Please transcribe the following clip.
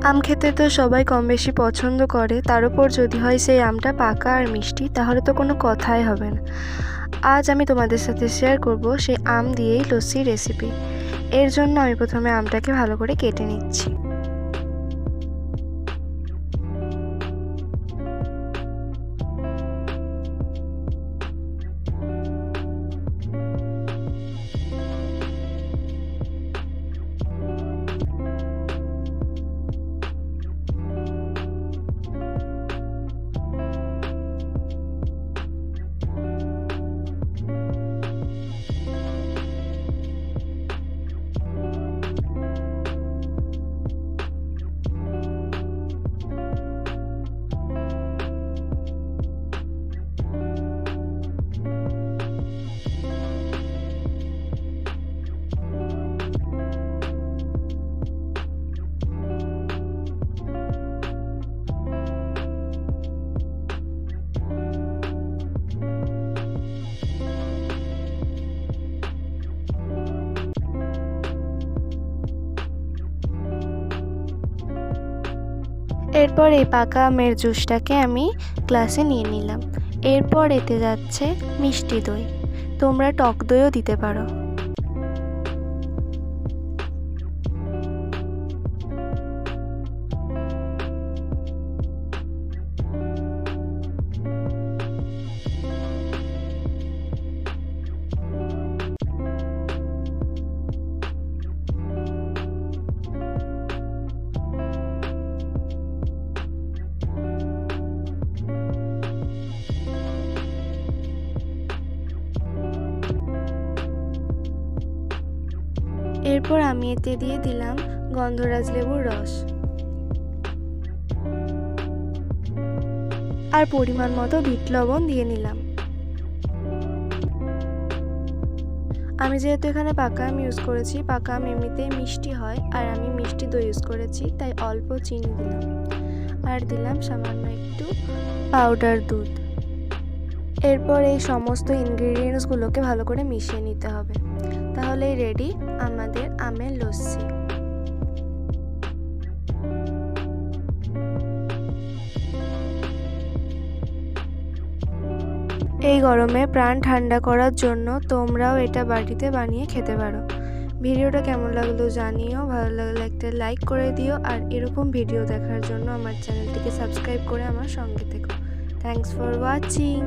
আম খেতে তো সবাই কম বেশি পছন্দ করে, তার উপর যদি হয় সেই আমটা পাকা আর মিষ্টি, তাহলে তো কোনো কথাই হবে না। আজ আমি তোমাদের সাথে শেয়ার করব সেই আম দিয়েই লস্যির রেসিপি। এর জন্য আমি প্রথমে আমটাকে ভালো করে কেটে নিচ্ছি। এরপর এই পাকা আমের জুসটাকে আমি গ্লাসে নিয়ে নিলাম। এরপর এতে যাচ্ছে মিষ্টি দই, তোমরা টক দইও দিতে পারো। এরপর আমি এতে দিয়ে দিলাম গন্ধরাজ লেবুর রস আর পরিমাণ মতো বিট লবণ দিয়ে নিলাম। আমি যেহেতু এখানে পাকা আম ইউজ করেছি, পাকা আম এমনিতেই মিষ্টি হয়, আর আমি মিষ্টি দই ইউজ করেছি, তাই অল্প চিনি দিলাম আর দিলাম সামান্য একটু পাউডার দুধ। এরপর এই সমস্ত ইনগ্রিডিয়েন্টসগুলোকে ভালো করে মিশিয়ে নিতে হবে, তাহলেই রেডি আমাদের আমের লস্যি। এই গরমে প্রাণ ঠান্ডা করার জন্য তোমরাও এটা বাড়িতে বানিয়ে খেতে পারো। ভিডিওটা কেমন লাগলো জানিও, ভালো লাগলে একটা লাইক করে দিও, আর এরকম ভিডিও দেখার জন্য আমার চ্যানেলটিকে সাবস্ক্রাইব করে আমার সঙ্গে থেকো। Thanks for watching.